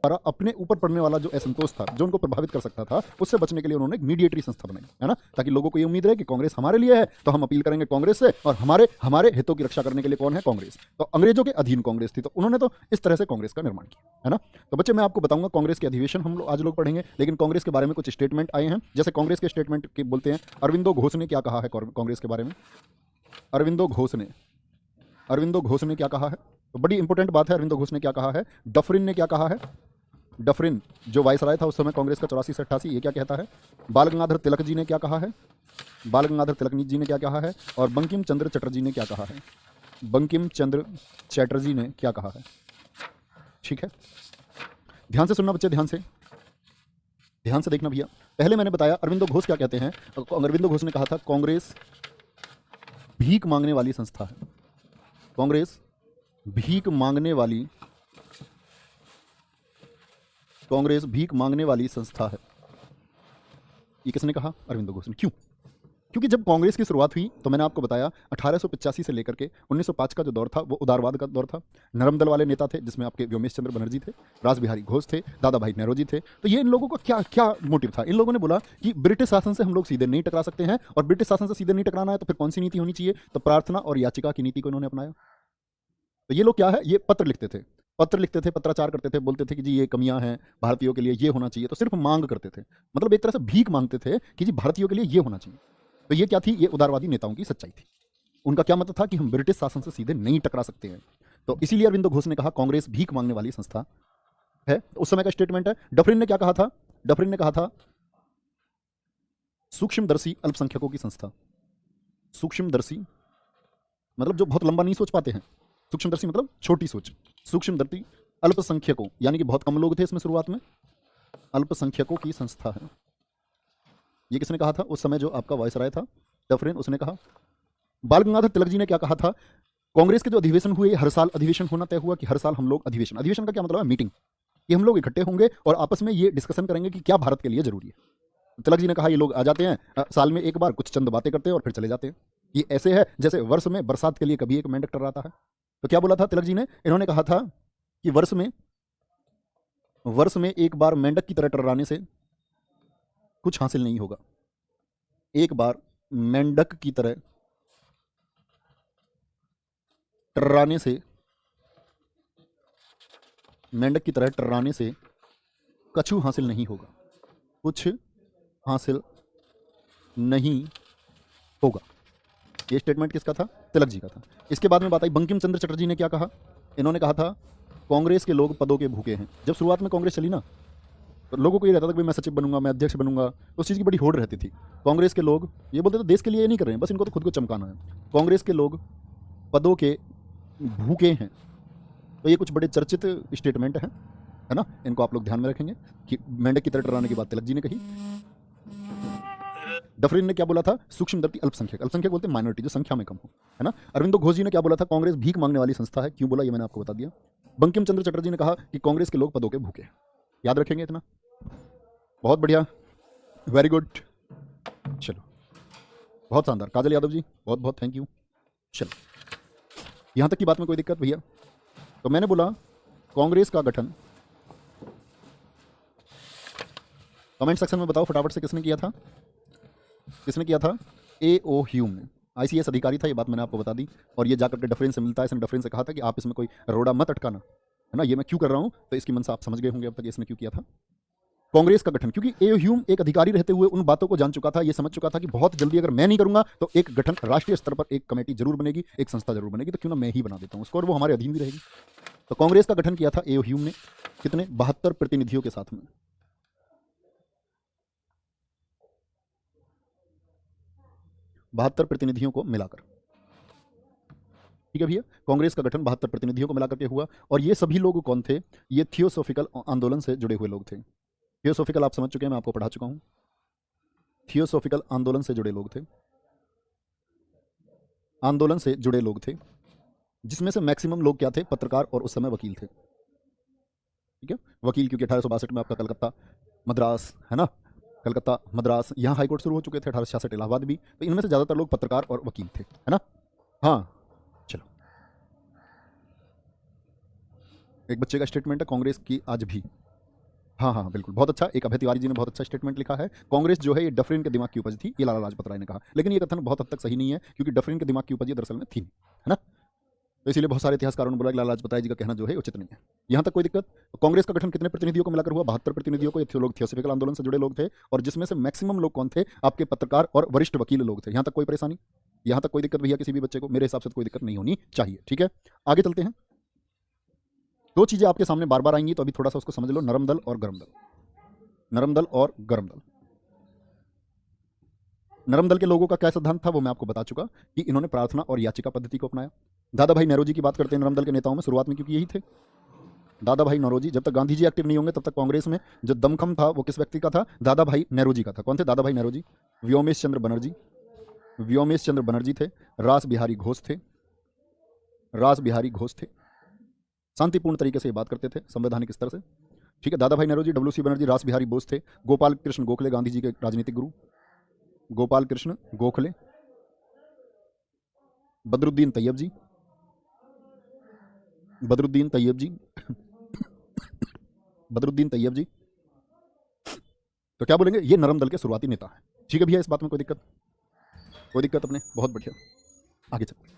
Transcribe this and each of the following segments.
द्वारा अपने ऊपर पड़ने वाला जो असंतोष था, जो उनको प्रभावित कर सकता था, उससे बचने के लिए उन्होंने एक मीडिएटरी संस्था बनाई, है ना, ताकि लोगों को ये उम्मीद रहे कि कांग्रेस हमारे लिए है, तो हम अपील करेंगे कांग्रेस से, और हमारे हमारे हितों की रक्षा करने के लिए कौन है? कांग्रेस। तो अंग्रेजों के अधीन कांग्रेस थी, तो उन्होंने तो इस तरह से कांग्रेस का निर्माण किया, है ना। तो बच्चे, मैं आपको बताऊंगा कांग्रेस के अधिवेशन हम लोग आज लोग पढ़ेंगे, लेकिन कांग्रेस के बारे में कुछ स्टेटमेंट आए हैं। जैसे कांग्रेस के स्टेटमेंट के बोलते हैं, अरविंदो घोष ने क्या कहा है कांग्रेस के बारे में? अरविंदो घोष ने क्या कहा है? तो बड़ी इंपॉर्टेंट बात है, अरविंदो घोष ने क्या कहा है। डफरिन ने क्या कहा है? डफरिन जो वायसराय था उस समय कांग्रेस का 84 से 88, ये क्या कहता है? बाल गंगाधर तिलक जी ने क्या कहा है? बाल गंगाधर तिलक जी ने क्या कहा है? और बंकिम चंद्र चटर्जी ने क्या कहा है? बंकिम चंद्र चटर्जी ने क्या कहा है? ठीक है, ध्यान से सुनना बच्चे, ध्यान से देखना भैया। पहले मैंने बताया अरविंदो घोष क्या कहते हैं। अरविंदो घोष ने कहा था कांग्रेस भीख मांगने वाली संस्था है। कांग्रेस भीख मांगने वाली संस्था है। ये किसने कहा? अरविंदो घोष ने। क्यों? क्योंकि जब कांग्रेस की शुरुआत हुई तो मैंने आपको बताया 1885 से लेकर के 1905 का जो दौर था वो उदारवाद का दौर था। नरम दल वाले नेता थे, जिसमें आपके व्योमेश चंद्र बनर्जी थे, रास बिहारी घोष थे, दादा भाई नेहरू थे। तो ये इन लोगों का क्या क्या मोटिव था? इन लोगों ने बोला कि ब्रिटिश शासन से हम लोग सीधे नहीं टकरा सकते हैं, और ब्रिटिश शासन से सीधे नहीं टकराना है तो फिर कौन सी नीति होनी चाहिए? तो प्रार्थना और याचिका की नीति को इन्होंने अपनाया। तो ये लोग क्या है, ये पत्र लिखते थे, पत्राचार करते थे, बोलते थे कि जी ये कमियां हैं भारतीयों के लिए, ये होना चाहिए। तो सिर्फ मांग करते थे, मतलब एक तरह से भीख मांगते थे कि जी भारतीयों के लिए ये होना चाहिए। तो ये क्या थी? ये उदारवादी नेताओं की सच्चाई थी। उनका क्या मतलब था कि हम ब्रिटिश शासन से सीधे नहीं टकरा सकते हैं। तो इसीलिए अरविंदो घोष ने कहा कांग्रेस भीख मांगने वाली संस्था है। तो उस समय का स्टेटमेंट है। डफरिन ने क्या कहा था? डफरिन ने कहा था सूक्ष्मदर्शी अल्पसंख्यकों की संस्था। सूक्ष्मदर्शी मतलब जो बहुत लंबा नहीं सोच पाते हैं, सूक्ष्मदर्शी मतलब छोटी सोच। सूक्ष्मदर्शी अल्पसंख्यकों, यानी कि बहुत कम लोग थे इसमें शुरुआत में, अल्पसंख्यकों की संस्था है। ये किसने कहा था? उस समय जो आपका वायसराय था डफरिन, उसने कहा। बाल गंगाधर तिलक जी ने क्या कहा था? कांग्रेस के जो अधिवेशन हुए, हर साल अधिवेशन होना तय हुआ कि हर साल हम लोग अधिवेशन का क्या मतलब है? मीटिंग। ये हम लोग इकट्ठे होंगे और आपस में ये डिस्कशन करेंगे कि क्या भारत के लिए जरूरी है। तिलक जी ने कहा ये लोग आ जाते हैं साल में एक बार, कुछ चंद बातें करते हैं और फिर चले जाते हैं। ये ऐसे है जैसे वर्ष में बरसात के लिए कभी एक मेंढक टर्राता है। तो क्या बोला था तिलक जी ने? इन्होंने कहा था कि वर्ष में एक बार मेंढक की तरह टर्राने से कुछ हासिल नहीं होगा। एक बार मेंढक की तरह टर्राने से कछु हासिल नहीं होगा, कुछ हासिल नहीं होगा। ये स्टेटमेंट किसका था? तिलक जी का था। इसके बाद में बात आई बंकिम चंद्र चटर्जी ने क्या कहा। इन्होंने कहा था कांग्रेस के लोग पदों के भूखे हैं। जब शुरुआत में कांग्रेस चली ना, तो लोगों को ये रहता था कि मैं सचिव बनूंगा, मैं अध्यक्ष बनूंगा, तो उस चीज़ की बड़ी होड़ रहती थी। कांग्रेस के लोग ये बोलते थे देश के लिए ये नहीं कर रहे हैं, बस इनको तो खुद को चमकाना है। कांग्रेस के लोग पदों के भूखे हैं। तो ये कुछ बड़े चर्चित स्टेटमेंट हैं, है ना। इनको आप लोग ध्यान में रखेंगे कि मेंढक की तरह टर्राने की बात तिलक जी ने कही। डफरिन ने क्या बोला था? सूक्ष्मदर्शी अल्पसंख्यक बोलते हैं माइनॉरिटी, जो संख्या में कम हो, है ना। अरविंदो घोष जी ने क्या बोला था? कांग्रेस भीख मांगने वाली संस्था है। क्यों बोला ये मैंने आपको बता दिया। बंकिम चंद्र चटर्जी ने कहा कि कांग्रेस के लोग पदों के भूखे हैं। याद रखेंगे इतना? बहुत बढ़िया, वेरी गुड। चलो, बहुत शानदार। काजल यादव जी बहुत बहुत थैंक यू। चलो, यहां तक की बात में कोई दिक्कत भैया? तो मैंने बोला कांग्रेस का गठन, कमेंट सेक्शन में बताओ फटाफट से किसने किया था? किसने किया था? A.O. ह्यूम ने। ICS अधिकारी था, ये बात मैंने आपको बता दी। और ये जाकर के डफरिन से मिलता है। इसने डफरिन से कहा था कि आप इसमें कोई रोड़ा मत अटकाना, है ना। ये मैं क्यों कर रहा हूं, तो इसकी मनसा आप समझ गए होंगे अब तक इसने क्यों किया था। कांग्रेस का गठन, क्योंकि A.O. ह्यूम एक अधिकारी रहते हुए उन बातों को जान चुका था, ये समझ चुका था कि बहुत जल्दी अगर मैं नहीं करूंगा तो एक गठन राष्ट्रीय स्तर पर एक कमेटी जरूर बनेगी, एक संस्था जरूर बनेगी, तो क्यों ना मैं ही बना देता हूं उसको, और वो हमारे अधीन भी रहेगी। तो कांग्रेस का गठन किया था A.O. ह्यूम ने। कितने? 72 प्रतिनिधियों के साथ में। 72 प्रतिनिधियों को मिलाकर, ठीक है भैया। कांग्रेस का गठन 72 प्रतिनिधियों को मिलाकर के हुआ। और ये सभी लोग कौन थे? ये थियोसॉफिकल आंदोलन से जुड़े हुए लोग थे। थियोसॉफिकल आप समझ चुके हैं, मैं आपको पढ़ा चुका हूं। थियोसॉफिकल आंदोलन से जुड़े लोग थे, आंदोलन से जुड़े लोग थे, जिसमें से मैक्सिमम लोग क्या थे? पत्रकार और उस समय वकील थे, ठीक है। वकील, क्योंकि 1862 में आपका कलकत्ता मद्रास, है ना, कलकत्ता मद्रास, यहाँ हाईकोर्ट शुरू हो चुके थे। 1866 इलाहाबाद भी। तो इनमें से ज़्यादातर लोग पत्रकार और वकील थे, है ना। हाँ, चलो, एक बच्चे का स्टेटमेंट है कांग्रेस की आज भी हाँ हाँ बिल्कुल, बहुत अच्छा। एक अभय तिवारी जी ने बहुत अच्छा स्टेटमेंट लिखा है, कांग्रेस जो है ये डफरिन के दिमाग की उपज थी, ये लाला लाजपत राय ने कहा। लेकिन ये कथन बहुत हद तक सही नहीं है, क्योंकि डफरिन के दिमाग की उपज ये दरअसल में थी नहीं, है ना। तो इसीलिए बहुत सारे इतिहासकारों ने बोला कि लाला लाजपत राय जी का कहना जो है उचित नहीं है। यहाँ तक कोई दिक्कत। कांग्रेस का गठन कितने प्रतिनिधियों को मिलाकर हुआ? 72 प्रतिनिधियों को। ये लोग थियोसॉफिकल आंदोलन से जुड़े लोग थे, और जिसमें से मैक्सिमम लोग कौन थे? आपके पत्रकार और वरिष्ठ वकील लोग थे। यहाँ तक कोई परेशानी, यहाँ तक कोई दिक्कत भैया किसी भी बच्चे को? मेरे हिसाब से कोई दिक्कत नहीं होनी चाहिए। ठीक है, आगे चलते हैं। दो चीजें आपके सामने बार बार आएंगी, तो अभी थोड़ा सा उसको समझ लो, नरम दल और गर्म दल। नरम दल और गर्म दल। नरम दल के लोगों का क्या सिद्धांत था वो मैं आपको बता चुका, कि इन्होंने प्रार्थना और याचिका पद्धति को अपनाया। दादा भाई नौरोजी की बात करते हैं नरम दल के नेताओं में, शुरुआत में, क्योंकि यही थे दादा भाई नौरोजी। जब तक गांधी जी एक्टिव नहीं होंगे तब तक कांग्रेस में जो दमखम था वो किस व्यक्ति का था? दादा भाई नेहरूजी का था। कौन थे दादा भाई नेहरूजी? व्योमेश चंद्र बनर्जी। व्योमेश चंद्र बनर्जी थे। रास बिहारी घोष थे। रास बिहारी घोष थे। शांतिपूर्ण तरीके से ये बात करते थे, संवैधानिक स्तर से। ठीक है, दादा भाई नेहरूजी, डब्ल्यू.सी. बनर्जी, रास बिहारी बोस थे। गोपाल कृष्ण गोखले, गांधी जी के राजनीतिक गुरु। गोपाल कृष्ण गोखले। बदरुद्दीन तैयब जी। बदरुद्दीन तैयब जी। बदरुद्दीन तैयब जी। तो क्या बोलेंगे? ये नरम दल के शुरुआती नेता हैं। ठीक है भैया, इस बात में कोई दिक्कत? कोई दिक्कत अपने? बहुत बढ़िया, आगे चलते।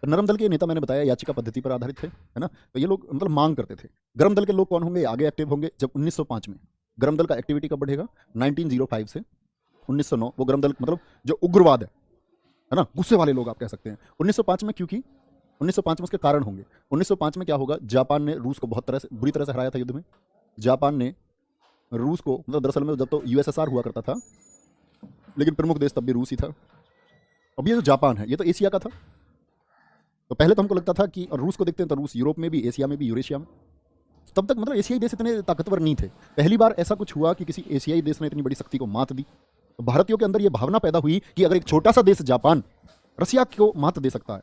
तो नरम दल के नेता मैंने बताया याचिका पद्धति पर आधारित थे, है ना। तो ये लोग मतलब मांग करते थे। गर्म दल के लोग कौन होंगे? आगे एक्टिव होंगे जब 1905 में। गर्म दल का एक्टिविटी कब बढ़ेगा? 1905 से 1909। वो गर्म दल मतलब जो उग्रवाद है ना, गुस्से वाले लोग आप कह सकते हैं। 1905 में, क्योंकि 1905 में उसके कारण होंगे। 1905 में क्या होगा? जापान ने रूस को बहुत तरह से बुरी तरह से हराया था युद्ध में। जापान ने रूस को, मतलब दरअसल में जब तो यूएसएसआर हुआ करता था, लेकिन प्रमुख देश तब भी रूस ही था। अब ये जो जापान है ये तो एशिया का था। तो पहले तो हमको लगता था कि, और रूस को देखते हैं तो रूस यूरोप में भी, एशिया में भी, यूरेशिया में। तब तक मतलब एशियाई देश इतने ताकतवर नहीं थे। पहली बार ऐसा कुछ हुआ कि किसी एशियाई देश ने इतनी बड़ी शक्ति को मात दी। तो भारतीयों के अंदर यह भावना पैदा हुई कि अगर एक छोटा सा देश जापान रसिया को मात दे सकता है,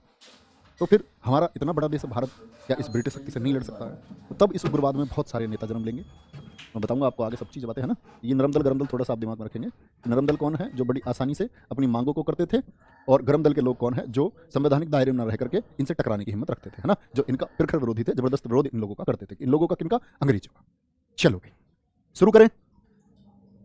तो फिर हमारा इतना बड़ा देश भारत क्या इस ब्रिटिश शक्ति से नहीं लड़ सकता है? तो तब इस उग्रवाद में बहुत सारे नेता जन्म लेंगे। मैं बताऊंगा आपको आगे सब चीज़ बातें, है ना। ये नरम दल गर्म दल थोड़ा सा आप दिमाग में रखेंगे। नरम दल कौन है? जो बड़ी आसानी से अपनी मांगों को करते थे, और गर्म दल के लोग कौन है? जो संवैधानिक दायरे में न रह करके इनसे टकराने की हिम्मत रखते थे, है ना। जो इनका प्रखर विरोधी थे, जबरदस्त विरोध इन लोगों का करते थे। इन लोगों का किनका? अंग्रेजों का। चलो भाई शुरू करें।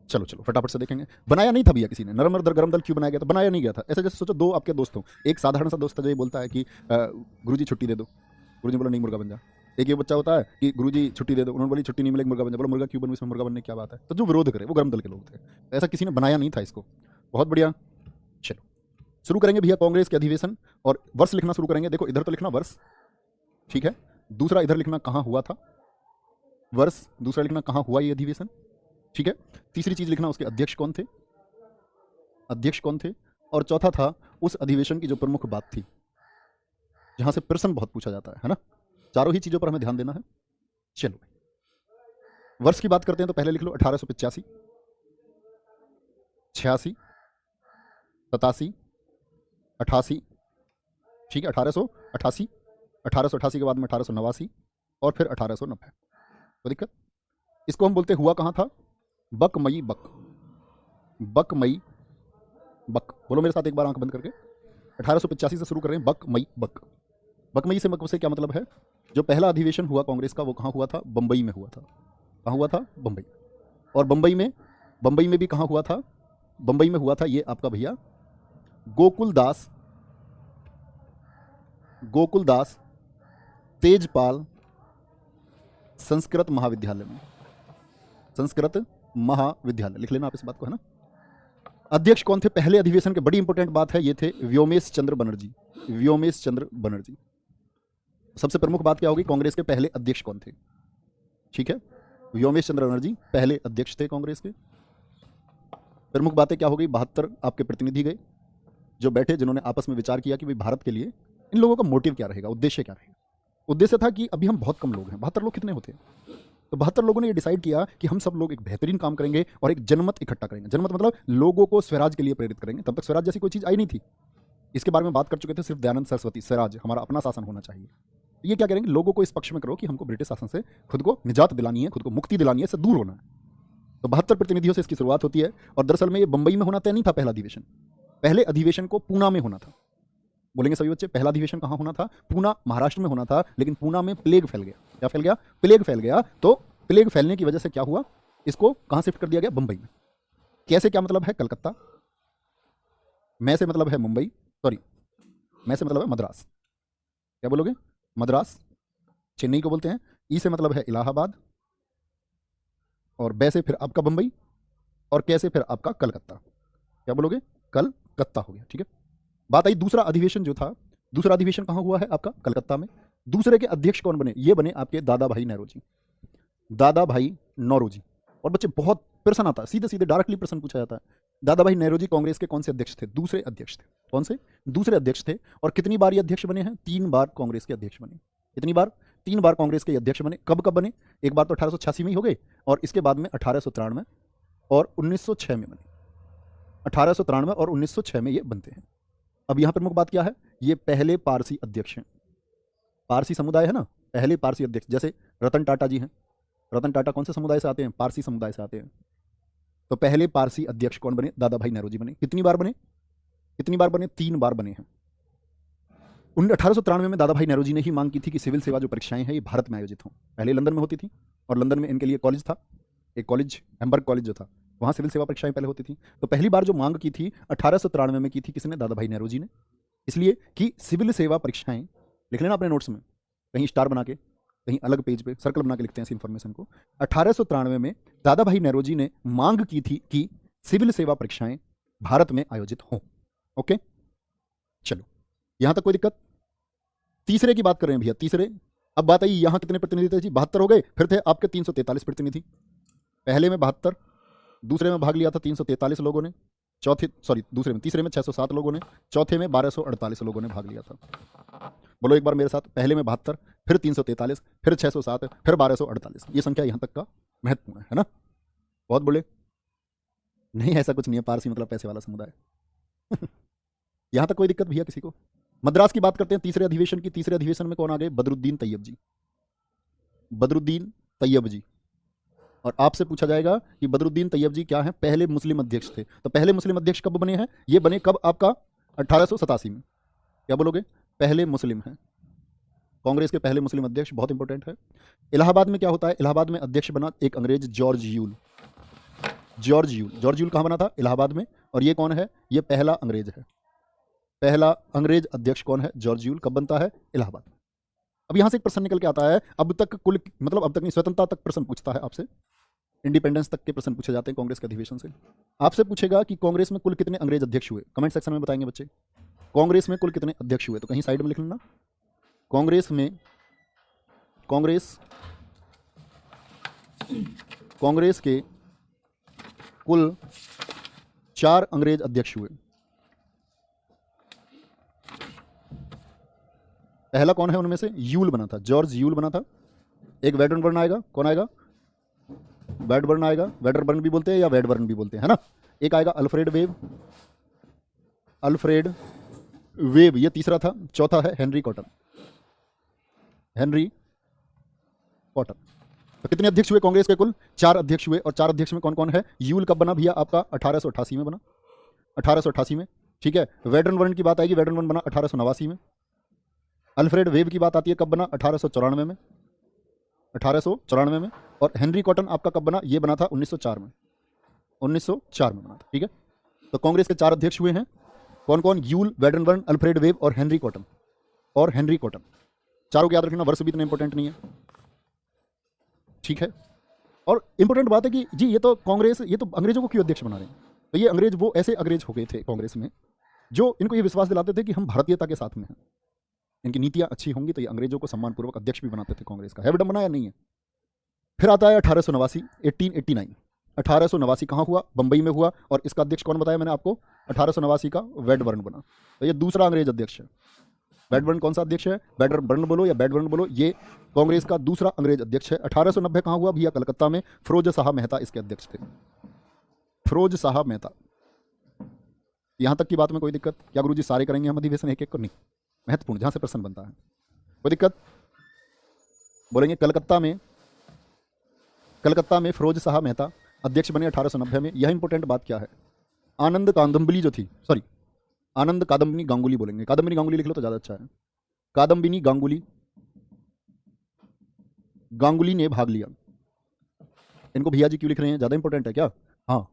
चलो चलो फटाफट से देखेंगे। बनाया नहीं था भैया किसी ने। नरम दल गर्म दल क्यों बनाया गया था? बनाया नहीं गया था। ऐसे जैसे सोचो दो आपके दोस्त हो, एक साधारण सा दोस्त है जो ये बोलता है कि गुरुजी छुट्टी दे दो। गुरुजी बोला नहीं मुर्गा बन जा। एक ये बच्चा होता है कि गुरुजी छुट्टी दे दो, उन्होंने बोली छुट्टी नहीं मिलेगी मुर्गा बन जा। बोला मुर्गा क्यों बनूं, इसमें मुर्गा बनने की क्या बात है? तो जो विरोध करे वो गर्म दल के लोग थे। ऐसा किसी ने बनाया नहीं था इसको। बहुत बढ़िया, चलो शुरू करेंगे भैया कांग्रेस के अधिवेशन। और वर्ष लिखना शुरू करेंगे। देखो इधर तो लिखना वर्ष, ठीक है। दूसरा इधर लिखना कहाँ हुआ था, वर्ष। दूसरा लिखना कहाँ हुआ ये अधिवेशन, ठीक है। तीसरी चीज लिखना उसके अध्यक्ष कौन थे, अध्यक्ष कौन थे। और चौथा था उस अधिवेशन की जो प्रमुख बात थी, जहां से प्रश्न बहुत पूछा जाता है ना। चारों ही चीजों पर हमें ध्यान देना है। चलो वर्ष की बात करते हैं तो पहले लिख लो 1885, 86, 87, 88, ठीक है। 1888, 1888 के बाद में 1889 और फिर 1890। तो दिक्कत, इसको हम बोलते हुआ कहाँ था? बकमई बक। बकमई बक, बोलो मेरे साथ एक बार आंख बंद करके। 1885 से शुरू कर रहे हैं, बकमई बक। बकमई से मक से क्या मतलब है? जो पहला अधिवेशन हुआ कांग्रेस का वो कहाँ हुआ था? बंबई में हुआ था। कहाँ हुआ था? बंबई। और बंबई में भी कहाँ हुआ था? बंबई में हुआ था ये आपका भैया गोकुलदास तेजपाल संस्कृत महाविद्यालय में। संस्कृत महाविद्यालय लिख लेना आप इस बात को, है ना। अध्यक्ष कौन थे पहले अधिवेशन के? बड़ी इंपॉर्टेंट बात है, ये थे व्योमेश चंद्र बनर्जी। व्योमेश चंद्र बनर्जी। सबसे प्रमुख बात क्या होगी? कांग्रेस के पहले अध्यक्ष कौन थे, ठीक है। व्योमेश चंद्र बनर्जी पहले अध्यक्ष थे कांग्रेस के। प्रमुख बातें क्या हो गई? 72 आपके प्रतिनिधि गए जो बैठे, जिन्होंने आपस में विचार किया कि भाई भारत के लिए इन लोगों का मोटिव क्या रहेगा, उद्देश्य क्या रहेगा। उद्देश्य था कि अभी हम बहुत कम लोग हैं। 72 लोग कितने होते हैं? तो 72 लोगों ने ये डिसाइड किया कि हम सब लोग एक बेहतरीन काम करेंगे और एक जनमत इकट्ठा करेंगे। जनमत मतलब लोगों को स्वराज के लिए प्रेरित करेंगे। तब तक स्वराज जैसी कोई चीज़ आई नहीं थी। इसके बारे में बात कर चुके थे सिर्फ दयानंद सरस्वती। स्वराज हमारा अपना शासन होना चाहिए। ये क्या करेंगे? लोगों को इस पक्ष में करो कि हमको ब्रिटिश शासन से खुद को निजात दिलानी है, खुद को मुक्ति दिलानी है, इससे दूर होना है। तो 72 प्रतिनिधियों से इसकी शुरुआत होती है। और दरअसल में ये बंबई में होना तय नहीं था पहला अधिवेशन। पहले अधिवेशन को पूना में होना था। बोलेंगे सभी बच्चे। पहला अधिवेशन कहाँ होना था? पूना, महाराष्ट्र में होना था, लेकिन पूना में प्लेग फैल गया। क्या फैल गया? प्लेग फैल गया। तो प्लेग फैलने की वजह से क्या हुआ, इसको कहाँ शिफ्ट कर दिया गया? बंबई में। कैसे, क्या मतलब है? कलकत्ता, मैं से मतलब है मुंबई, सॉरी मैं से मतलब है मद्रास। क्या बोलोगे? मद्रास। चेन्नई को बोलते हैं। ई से मतलब है इलाहाबाद, और बै से फिर आपका बंबई, और कै से फिर आपका कलकत्ता। क्या बोलोगे? कलकत्ता हो गया। ठीक है, बात आई दूसरा अधिवेशन जो था। दूसरा अधिवेशन कहाँ हुआ है? आपका कलकत्ता में। दूसरे के अध्यक्ष कौन बने? ये बने आपके दादा भाई नौरोजी। दादा भाई नौरोजी। और बच्चे बहुत प्रश्न आता है, सीधे सीधे डायरेक्टली प्रश्न पूछा जाता है। दादा भाई नौरोजी कांग्रेस के कौन से अध्यक्ष थे? दूसरे अध्यक्ष थे। कौन से? दूसरे अध्यक्ष थे। और कितनी बार ये अध्यक्ष बने हैं? 3 बार कांग्रेस के अध्यक्ष बने। कितनी बार? 3 बार कांग्रेस के अध्यक्ष बने। कब कब बने? एक बार तो 1886 में ही हो गए, और इसके बाद में 1893 और 1906 में बने। 1893 और 1906 में ये बनते हैं। अब यहाँ प्रमुख बात क्या है? ये पहले पारसी अध्यक्ष हैं। पारसी समुदाय है ना, पहले पारसी अध्यक्ष। जैसे रतन टाटा जी हैं। रतन टाटा कौन से समुदाय से आते हैं? पारसी समुदाय से आते हैं। तो पहले पारसी अध्यक्ष कौन बने? दादा भाई नौरोजी बने। कितनी बार बने? कितनी बार बने? 3 बार बने हैं। 1893 में दादा भाई नौरोजी ने ही मांग की थी कि सिविल सेवा जो परीक्षाएं हैं ये भारत में आयोजित हों। पहले लंदन में होती थी, और लंदन में इनके लिए कॉलेज था, एक कॉलेज, हैम्बर्ग कॉलेज जो था, वहाँ सिविल सेवा परीक्षाएं पहले होती थी। तो पहली बार जो मांग की थी 1893 में की थी, किसने? दादा भाई नौरोजी ने। इसलिए कि सिविल सेवा परीक्षाएं, लिख लेना अपने नोट्स में, कहीं स्टार बना के, कहीं अलग पेज पे सर्कल बना के लिखते हैं इस इंफॉर्मेशन को। 1893 में दादा भाई नौरोजी ने मांग की थी कि सिविल सेवा परीक्षाएं भारत में आयोजित हों। ओके, चलो यहां तक कोई दिक्कत? तीसरे की बात कर रहे हैं भैया, तीसरे। अब बात आई यहां कितने प्रतिनिधि थे जी? 72 हो गए। फिर थे आपके 343 प्रतिनिधि। पहले में 72, दूसरे में भाग लिया था 343 लोगों ने, तीसरे में 607 लोगों ने, चौथे में 1248 लोगों ने भाग लिया था। बोलो एक बार मेरे साथ, पहले में 72, फिर 343, फिर 607, फिर 1248। ये संख्या यहां तक का महत्वपूर्ण है ना? बहुत बोले नहीं, ऐसा कुछ नहीं है। पारसी मतलब पैसे वाला समुदाय। यहां तक कोई दिक्कत भैया किसी को? मद्रास की बात करते हैं तीसरे अधिवेशन की। तीसरे अधिवेशन में कौन आ गए? बदरुद्दीन तैयब जी। बदरुद्दीन तैयब जी। और आपसे पूछा जाएगा कि बदरुद्दीन तैयब जी क्या हैं? पहले मुस्लिम अध्यक्ष थे। तो पहले मुस्लिम अध्यक्ष कब बने हैं? ये बने कब? आपका 1887 में। क्या बोलोगे? पहले मुस्लिम हैं, कांग्रेस के पहले मुस्लिम अध्यक्ष। बहुत इंपॉर्टेंट है। इलाहाबाद में क्या होता है? इलाहाबाद में अध्यक्ष बना एक अंग्रेज, George Yule. George Yule. George Yule कहाँ बना था? इलाहाबाद में। और ये कौन है? ये पहला अंग्रेज है। पहला अंग्रेज अध्यक्ष कौन है? George Yule. कब बनता है? इलाहाबाद। अब यहां से एक प्रश्न निकल के आता है। अब तक कुल, मतलब अब तक नहीं, स्वतंत्रता तक प्रश्न पूछता है आपसे, इंडिपेंडेंस तक के प्रश्न पूछे जाते हैं कांग्रेस के अधिवेशन से। आपसे पूछेगा कि कांग्रेस में कुल कितने अंग्रेज अध्यक्ष हुए? कमेंट सेक्शन में बताएंगे बच्चे। कांग्रेस में कुल कितने अध्यक्ष हुए? तो कहीं साइड में लिख लेना। कांग्रेस के कुल 4 अंग्रेज अध्यक्ष हुए। पहला कौन है उनमें से? यूल बना था, जॉर्ज यूल बना था। एक वेडरबर्न आएगा। कौन आएगा? वेडबर्न आएगा। वेडरबर्न भी बोलते हैं या वेडबर्न भी बोलते हैं, है ना। एक आएगा अल्फ्रेड वेब। अल्फ्रेड वेब ये तीसरा था। चौथा है हेनरी कॉटन। Henry cotton. तो कितने अध्यक्ष हुए कांग्रेस के? कुल 4 अध्यक्ष हुए। और 4 अध्यक्ष में कौन कौन है? यूल कब बना भैया? आपका 1888 में बना। 1888 में, ठीक है। वेडरबर्न की बात आएगी, वेडरबर्न बना 1889 में। अल्फ्रेड वेब की बात आती है, कब बना? 1894 में। 1894 में। और हेनरी कॉटन आपका कब बना? ये बना था 1904 में। 1904 में बना था, ठीक है। तो कांग्रेस के 4 अध्यक्ष हुए हैं। कौन कौन? यूल, वेडरबर्न, अल्फ्रेड वेब और हेनरी कॉटन। और हेनरी कॉटन, चारों को याद रखना। वर्ष भी इतना इंपॉर्टेंट नहीं है, ठीक है। और इंपॉर्टेंट बात है कि जी ये तो कांग्रेस, ये तो अंग्रेजों को क्यों अध्यक्ष बना रहे हैं? तो ये अंग्रेज वो ऐसे अंग्रेज हो गए थे कांग्रेस में जो इनको ये विश्वास दिलाते थे कि हम भारतीयता के साथ में हैं, इनकी नीतियां अच्छी होंगी, तो ये अंग्रेजों को सम्मानपूर्वक अध्यक्ष भी बनाते थे कांग्रेस का। है विडंबना या नहीं है? फिर आता है 1889, 1889। 1889 कहाँ हुआ? बंबई में हुआ। और इसका अध्यक्ष कौन बताया मैंने आपको? 1889 का वेडबर्न बना। तो ये दूसरा अंग्रेज अध्यक्ष है। वेडबर्न कौन सा अध्यक्ष है? वेडरबर्न बोलो या वेडबर्न बोलो, ये कांग्रेस का दूसरा अंग्रेज अध्यक्ष है। 1890 कहाँ हुआ भैया? कलकत्ता में। फिरोज शाह मेहता इसके अध्यक्ष थे। फिरोज शाह मेहता। यहां तक की बात में कोई दिक्कत? क्या गुरुजी सारे करेंगे हम अधिवेशन एक एक को? नहीं, महत्वपूर्ण जहां से प्रश्न बनता है। कोई दिक्कत? बोलेंगे कलकत्ता में फिरोज शाह मेहता अध्यक्ष बने 1890 में। यह इंपॉर्टेंट बात क्या है? आनंद कादंबली जो थी, सॉरी आनंद कादम्बिनी गांगुली बोलेंगे, कादम्बिनी गांगुली लिख लो तो ज़्यादा अच्छा है। कादम्बिनी गांगुली, गांगुली ने भाग लिया। इनको भैया जी क्यों लिख रहे हैं, ज़्यादा इंपॉर्टेंट है क्या? हाँ,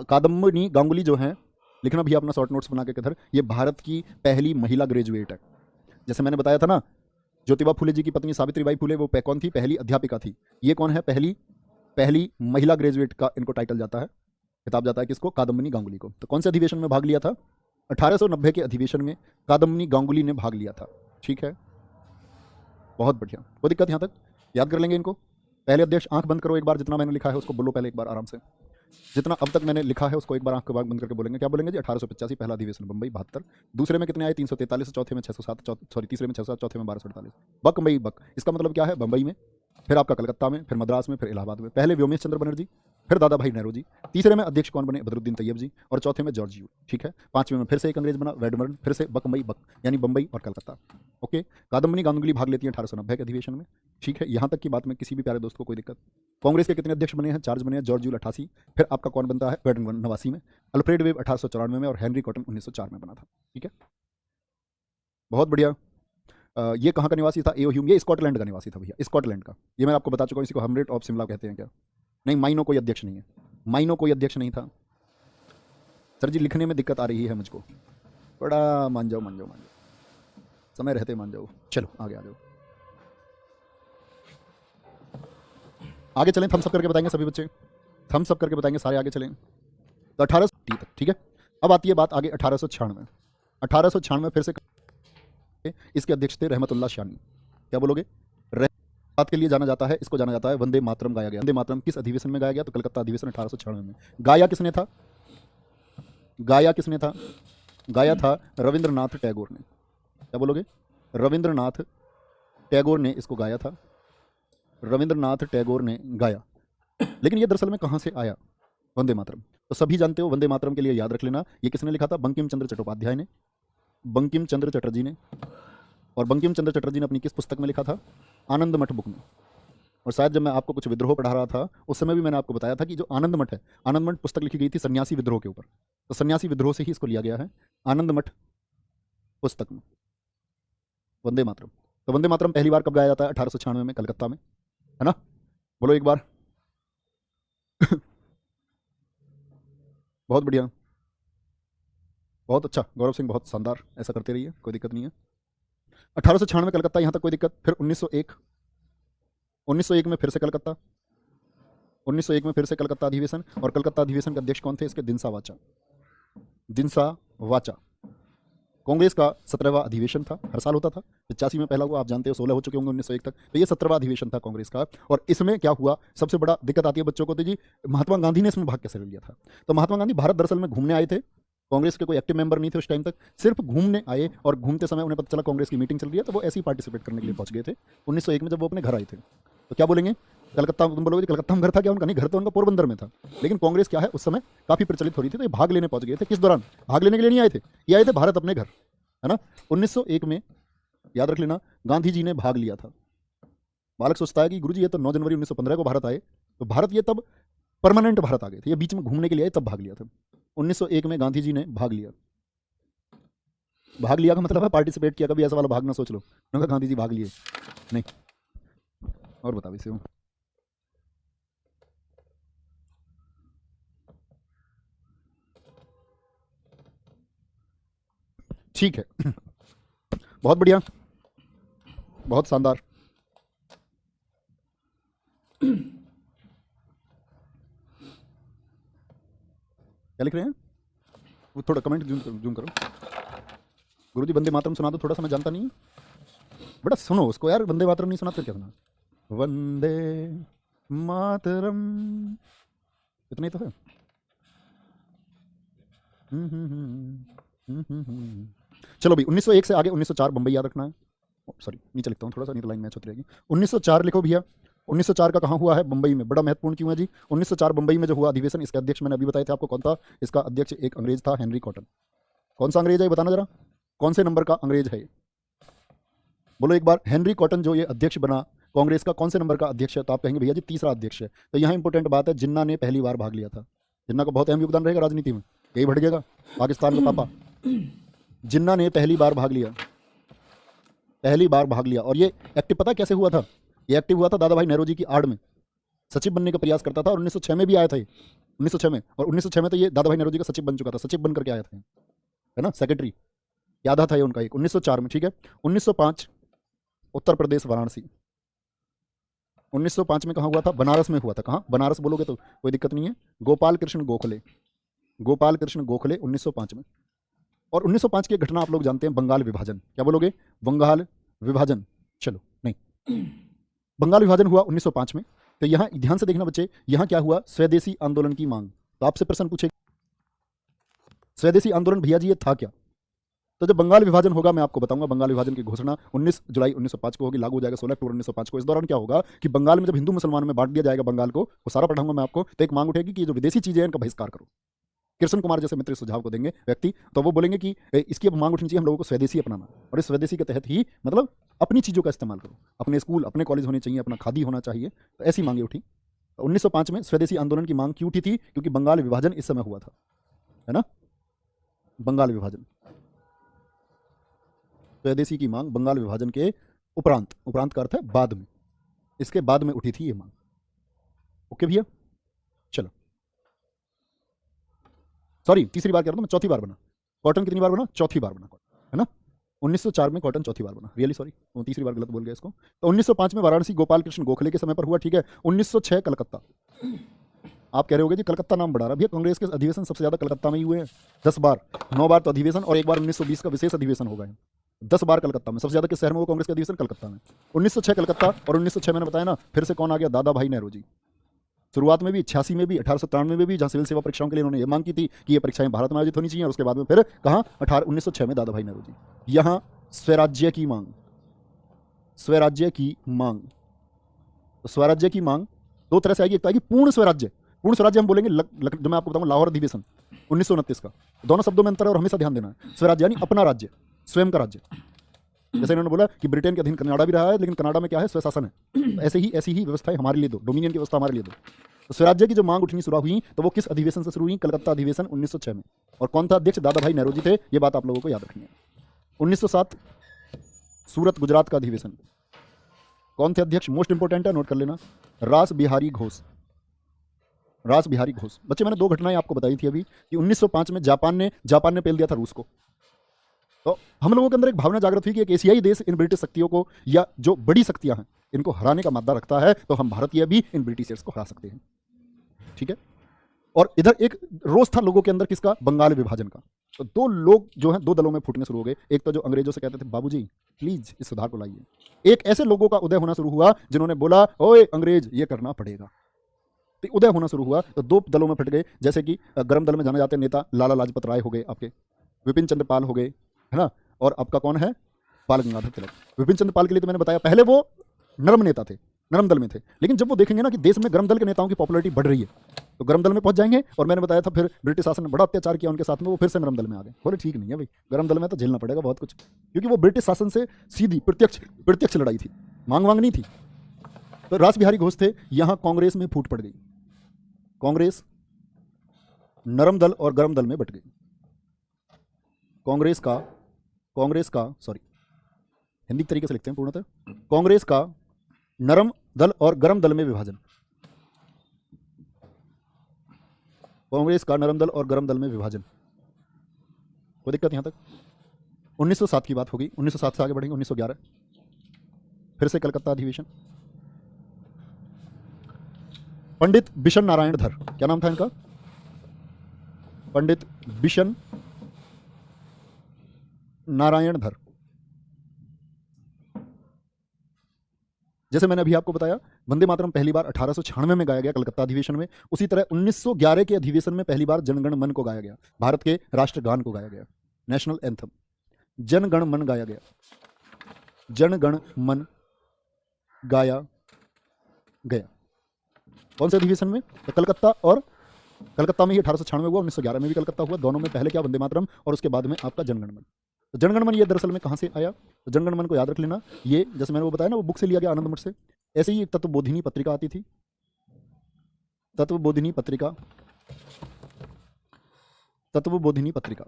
कादम्बिनी गांगुली जो है, लिखना भैया अपना शॉर्ट नोट्स बना के किधर, ये भारत की पहली महिला ग्रेजुएट है। जैसे मैंने बताया था ना, ज्योतिबा फुले जी की पत्नी सावित्रीबाई फुले वो कौन थी, पहली अध्यापिका थी। ये कौन है, पहली महिला ग्रेजुएट का इनको टाइटल जाता है, खिताब जाता है किसको, कादम्बिनी गांगुली को। तो कौन से अधिवेशन में भाग लिया था, 1890 के अधिवेशन में कादम्बिनी गांगुली ने भाग लिया था। ठीक है, बहुत बढ़िया, कोई दिक्कत यहाँ तक, याद कर लेंगे इनको। पहले अध्यक्ष, आंख बंद करो एक बार, जितना मैंने लिखा है उसको बोलो पहले एक बार आराम से, जितना अब तक मैंने लिखा है उसको एक बार आंख बंद करके बोलेंगे। क्या बोलेंगे जी, 1885 पहला अधिवेशन बम्बई 72, दूसरे में कितने आए 343, चौथे में 607, सॉरी तीसरे में 607, चौथे में 1248। बम्बई बक, इसका मतलब क्या है, बम्बई में, फिर आपका कलकत्ता में, फिर मद्रास में, फिर इलाहाबाद में। पहले व्योमेश चंद्र बनर्जी, फिर दादा भाई नेहरू जी, तीसरे में अध्यक्ष कौन बने, बदरुद्दीन तैयब जी, और चौथे में जॉर्ज यू। ठीक है, पांचवें में फिर से एक अंग्रेज बना, वेडमर्न, फिर से बम्बई बक, यानी बम्बई और कलकत्ता। ओके, कादम्बिनी गांगुली भाग लेती है 1890 के अधिवेशन में। ठीक है, यहाँ तक की बात में किसी भी प्यारे दोस्त को कोई दिक्कत। कांग्रेस के कितने अध्यक्ष बने हैं, 4 बने हैं, जॉर्ज यूल 88, फिर आपका कौन बनता है, वेडमर्न 89 में, अल्फ्रेड वेब 1894 में, और हेनरी कॉटन 1904 में बना था। ठीक है, बहुत बढ़िया। ये कहाँ का निवासी था, एओ ह्यूम, ये स्कॉटलैंड का निवासी था भैया, स्कॉटलैंड का। ये मैं आपको बता चुका हूँ, इसी को हमरेट ऑफ शिमला कहते हैं क्या? नहीं, माइनो कोई अध्यक्ष नहीं है, माइनो कोई अध्यक्ष नहीं था। सर जी लिखने में दिक्कत आ रही है मुझको, बड़ा मान जाओ, समय रहते मान जाओ। चलो आगे आ जाओ, आगे चलें, थम्स अप करके बताएंगे सभी बच्चे, थम्स अप करके बताएंगे सारे, आगे चलें। तो 1830 तक, ठीक है। अब आती है बात आगे 1896। 1896 फिर से इसके अध्यक्ष थे रहमतुल्लाह शानी। क्या बोलोगे, बात के लिए जाना जाता है, इसको जाना जाता है वंदे मातरम गाया गया। वंदे मातरम किस अधिवेशन में गाया गया, तो कलकत्ता अधिवेशन 1896 में। गाया किसने था, गाया किसने था, गाया था रविंद्रनाथ टैगोर ने। क्या बोलोगे, रविंद्रनाथ टैगोर ने इसको गाया था, रविंद्रनाथ टैगोर ने गाया। लेकिन ये दरअसल में कहाँ से आया वंदे मातरम, तो सभी जानते हो वंदे मातरम के लिए याद रख लेना, ये किसने लिखा था, बंकिम चंद्र चट्टोपाध्याय ने, बंकिम चंद्र चटर्जी ने। और बंकिम चंद्र चटर्जी ने अपनी किस पुस्तक में लिखा था, आनंद मठ बुक में। और शायद जब मैं आपको कुछ विद्रोह पढ़ा रहा था उस समय भी मैंने आपको बताया था कि जो आनंद मठ है, आनंद मठ पुस्तक लिखी गई थी सन्यासी विद्रोह के ऊपर, तो सन्यासी विद्रोह से ही इसको लिया गया है, आनंद मठ पुस्तक में वंदे मातरम। तो वंदे मातरम पहली बार कब गाया जाता है, 1896 में, कलकत्ता में, है ना, बोलो एक बार। बहुत बढ़िया, बहुत अच्छा गौरव सिंह, बहुत शानदार, ऐसा करते रहिए, कोई दिक्कत नहीं है। 1896 कलकत्ता, यहाँ तक कोई दिक्कत। फिर 1901 में फिर से कलकत्ता, 1901 में फिर से कलकत्ता अधिवेशन। और कलकत्ता अधिवेशन के अध्यक्ष कौन थे, इसके दिनसा वाचा, दिनसा वाचा। कांग्रेस का 17वां अधिवेशन था, हर साल होता था, 85 में पहला हुआ, आप जानते हो 16 हो चुके होंगे 1901 तक, तो ये 17वां अधिवेशन था कांग्रेस का। और इसमें क्या हुआ, सबसे बड़ा दिक्कत आती है बच्चों को, तो जी महात्मा गांधी ने इसमें भाग कैसे ले लिया था। तो महात्मा गांधी भारत दरअसल में घूमने आए थे, कांग्रेस के कोई एक्टिव मेंबर नहीं थे उस टाइम तक, सिर्फ घूमने आए, और घूमते समय उन्हें पता चला कांग्रेस की मीटिंग चल रही है, तो वो ऐसे ही पार्टिसिपेट करने के लिए पहुंच गए थे 1901 में, जब वो अपने घर आए थे। तो क्या बोलेंगे, कलकत्ता, तुम बोलोगे कलकत्ता में घर था क्या उनका, नहीं, घर तो उनका पोरबंदर में था, लेकिन कांग्रेस क्या है उस समय काफी प्रचलित हो रही थी, तो ये भाग लेने पहुंच गए थे। किस दौरान, भाग लेने के लिए नहीं आए थे, ये आए थे भारत अपने घर, है ना। 1901 में याद रख लेना, गांधी जी ने भाग लिया था। बालक सोचता है कि गुरुजी ये तो 9 जनवरी 1915 को भारत आए, तो भारत ये तब परमानेंट भारत आ गए थे, ये बीच में घूमने के लिए आए तब भाग लिया था। 1901 में गांधी जी ने भाग लिया, भाग लिया का मतलब है पार्टिसिपेट किया, कभी ऐसा वाला भाग ना सोच लो, उन्होंने गांधी जी भाग लिए नहीं। और बता इसे, ठीक है, बहुत बढ़िया, बहुत शानदार। क्या लिख रहे हैं, वो थोड़ा कमेंट जूम करो। गुरुजी वंदे मातरम सुना दो थोड़ा सा, मैं जानता नहीं हूँ, बेटा सुनो उसको यार, वंदे मातरम नहीं सुना फिर क्या सुना, वंदे मातरम, इतना ही तो है। चलो भाई, 1901 से आगे 1904 बंबई याद रखना है, सॉरी नीचे लिखता हूँ थोड़ा सा, नहीं तो लाइन मैच होती रहेगी। 1904 लिखो भैया, 1904 का कहाँ हुआ है, बंबई में। बड़ा महत्वपूर्ण क्यों है जी, 1904 बंबई में जो हुआ अधिवेशन, इसके अध्यक्ष मैंने अभी बताया था आपको कौन था, इसका अध्यक्ष एक अंग्रेज था, हेनरी कॉटन। कौन सा अंग्रेज है बताना जरा, कौन से नंबर का अंग्रेज है, बोलो एक बार। हेनरी कॉटन जो ये अध्यक्ष बना कांग्रेस का, कौन से नंबर का अध्यक्ष है, तो आप कहेंगे भैया जी तीसरा अध्यक्ष है। तो यहाँ इंपॉर्टेंट बात है, जिन्ना ने पहली बार भाग लिया था, जिन्ना का बहुत अहम योगदान रहेगा राजनीति में, यही भटकेगा पाकिस्तान का पापा, जिन्ना ने पहली बार भाग लिया, पहली बार भाग लिया। और ये एक्टिव पता कैसे हुआ था? ये एक्टिव हुआ था दादा भाई नेहरू जी की आड़ में, सचिव बनने का प्रयास करता था और 1906 में भी आया था ये, 1906 में। और 1906 में तो ये दादा भाई नेहरू जी का सचिव बन चुका था, सचिव बन करके आया था, है ना, सेक्रेटरी। याद था ये उनका एक 1904 में, ठीक है। 1905 उत्तर प्रदेश वाराणसी, 1905 में कहाँ हुआ था? बनारस में हुआ था। कहाँ? बनारस बोलोगे तो कोई दिक्कत नहीं है। गोपाल कृष्ण गोखले, गोपाल कृष्ण गोखले 1905 में। और 1905 की घटना आप लोग जानते हैं, बंगाल विभाजन। क्या बोलोगे? बंगाल विभाजन। चलो नहीं, बंगाल विभाजन हुआ 1905 में। तो यहाँ ध्यान से देखना बच्चे, यहाँ क्या हुआ? स्वदेशी आंदोलन की मांग। तो आपसे प्रश्न पूछे, स्वदेशी आंदोलन भैया जी ये था क्या? तो जब बंगाल विभाजन होगा मैं आपको बताऊंगा। बंगाल विभाजन की घोषणा 19 जुलाई 1905 को होगी, लागू हो जाएगा 16 अक्टूबर 1905 को। इस दौरान क्या होगा कि बंगाल में जब हिंदू मुसलमानों में बांट दिया जाएगा बंगाल को, वो सारा पढ़ाऊंगा मैं आपको। तो एक मांग उठेगी कि जो विदेशी चीजें हैं इनका बहिष्कार करो। कृष्ण कुमार जैसे मित्र सुझाव को देंगे व्यक्ति, तो वो बोलेंगे कि इसकी अब मांग उठनी चाहिए, हम लोगों को स्वदेशी अपनाना। और इस स्वदेशी के तहत ही मतलब अपनी चीज़ों का इस्तेमाल करो, अपने स्कूल अपने कॉलेज होने चाहिए, अपना खादी होना चाहिए। तो ऐसी मांगे उठी। तो 1905 में स्वदेशी आंदोलन की मांग क्यों उठी थी? क्योंकि बंगाल विभाजन इस समय हुआ था, है ना। बंगाल विभाजन, स्वदेशी की मांग बंगाल विभाजन के उपरांत, उपरांत का अर्थ है बाद में, इसके बाद में उठी थी ये मांग। ओके भैया, चलो सॉरी तीसरी बार कह रहा हूं मैं, चौथी बार बना। कॉटन कितनी बार बना? चौथी बार बना, है ना। 1904 में कॉटन चौथी बार बना, रियली सॉरी, वो तीसरी बार गलत बोल गया इसको। तो 1905 में वाराणसी गोपाल कृष्ण गोखले के समय पर हुआ, ठीक है। 1906 कलकत्ता। आप कह रहे होगे जी कलकत्ता नाम बढ़ा रहा, भैया कांग्रेस के अधिवेशन सबसे ज्यादा कलकत्ता में ही हुए हैं, 10 बार, 9 बार तो अधिवेशन और एक बार 1920 का विशेष अधिवेशन हो गए, 10 बार कलकत्ता में। सबसे ज्यादा किस शहर में वो कांग्रेस का अधिवेशन? कलकत्ता में। 1906 कलकत्ता। और 1906 मैंने बताया ना, फिर से कौन आ गया? दादा भाई नेहरू जी। शुरुआत में भी 86 में भी 1893 में भी, जहां सिविल सेवा परीक्षाओं के लिए उन्होंने ये मांग की थी कि ये परीक्षाएं भारत में आयोजित होनी चाहिए। और उसके बाद में फिर कहाँ? 1906 में दादा भाई नेहरू जी। यहां स्वराज्य की मांग, स्वराज्य की मांग। तो स्वराज्य की मांग दो तरह से आएगी, एक तो आएगी पूर्ण स्वराज्य। पूर्ण स्वराज्य हम बोलेंगे जो मैं आपको बताऊंगा लाहौर अधिवेशन 1929 का। दोनों शब्दों में अंतर है और हमेशा ध्यान देना है। स्वराज्य यानी अपना राज्य, स्वयं का राज्य। जैसे इन्होंने बोला कि ब्रिटेन के अधीन कनाडा भी रहा है, लेकिन कनाडा में क्या है? स्वशासन है। तो ऐसी ही व्यवस्थाएं हमारे लिए दो, डोमिनियन की व्यवस्था हमारे लिए दो। तो स्वराज्य की जो मांग उठनी शुरू हुई, तो वो किस अधिवेशन से शुरू हुई? कलकत्ता अधिवेशन 1906 में। और कौन था अध्यक्ष? दादा भाई नेहरू जी थे। ये बात आप लोगों को याद रखनी है। 1907 सूरत गुजरात का अधिवेशन, कौन थे अध्यक्ष? मोस्ट इंपोर्टेंट है, नोट कर लेना, रास बिहारी घोष। रास बिहारी घोष। बच्चे मैंने 2 घटनाएं आपको बताई थी अभी कि 1905 में जापान ने पेल दिया था रूस को। तो हम लोगों के अंदर एक भावना जागृत हुई कि एक एशियाई देश इन ब्रिटिश शक्तियों को, या जो बड़ी शक्तियां हैं, इनको हराने का मादा रखता है, तो हम भारतीय भी इन ब्रिटिशर्स को हरा सकते हैं, ठीक है। और इधर एक रोष था लोगों के अंदर, किसका? बंगाल विभाजन का। तो 2 लोग जो हैं 2 दलों में फूटने शुरू हो गए। एक तो जो अंग्रेजों से कहते थे बाबूजी प्लीज इस सुधार को लाइए। एक ऐसे लोगों का उदय होना शुरू हुआ जिन्होंने बोला ओए अंग्रेज ये करना पड़ेगा। तो उदय होना शुरू हुआ, तो 2 दलों में फट गए। जैसे कि गर्म दल में जाने जाते नेता लाला लाजपत राय हो गए, आपके विपिन चंद्र पाल हो गए, है ना। और आपका कौन है? बाल गंगाधर तिलक। विपिन चंद्र पाल के लिए तो मैंने बताया पहले वो नरम नेता थे, नरम दल में थे। लेकिन जब वो देखेंगे ना कि देश में गर्म दल के नेताओं की पॉपुलैरिटी बढ़ रही है, तो गर्म दल में पहुंच जाएंगे। और मैंने बताया था फिर ब्रिटिश शासन ने बड़ा अत्याचार किया उनके साथ में, वो फिर से नरम दल में आ गए। बोले ठीक नहीं है भाई, गर्म दल में तो झेलना पड़ेगा बहुत कुछ, क्योंकि वो ब्रिटिश शासन से सीधी प्रत्यक्ष लड़ाई थी, मांग नहीं थी। तो रास बिहारी घोष थे। यहां कांग्रेस में फूट पड़ गई, कांग्रेस नरम दल और गर्म दल में बट गई। कांग्रेस का सॉरी हिंदी तरीके से लिखते हैं पूर्णतः, कांग्रेस का नरम दल और गर्म दल में विभाजन, कांग्रेस का नरम दल और गर्म दल में विभाजन। कोई दिक्कत यहां तक? 1907 की बात होगी, 1907 से आगे बढ़ेंगे 1911, फिर से कलकत्ता अधिवेशन। पंडित बिशन नारायण धर, क्या नाम था इनका? पंडित बिशन नारायण धर। जैसे मैंने अभी आपको बताया वंदे मातरम पहली बार 1896 में गाया गया कलकत्ता अधिवेशन में, उसी तरह 1911 के अधिवेशन में पहली बार जनगण मन को गाया गया, भारत के राष्ट्रगान को गाया गया, नेशनल एंथम जनगण मन गाया गया, जनगण मन गाया गया। कौन से अधिवेशन में? तो कलकत्ता, और कलकत्ता में ही 1896 हुआ, 1911 में भी कलकत्ता हुआ। दोनों में पहले क्या? वंदे मातरम, और उसके बाद में आपका जनगण मन। तो जनगण मन ये दरअसल में कहाँ से आया? तो जनगण मन को याद रख लेना, ये जैसे मैंने वो बताया ना, वो बुक से लिया गया आनंद मठ से। ऐसे ही एक तत्वबोधिनी पत्रिका आती थी, तत्वबोधिनी पत्रिका, तत्वबोधिनी पत्रिका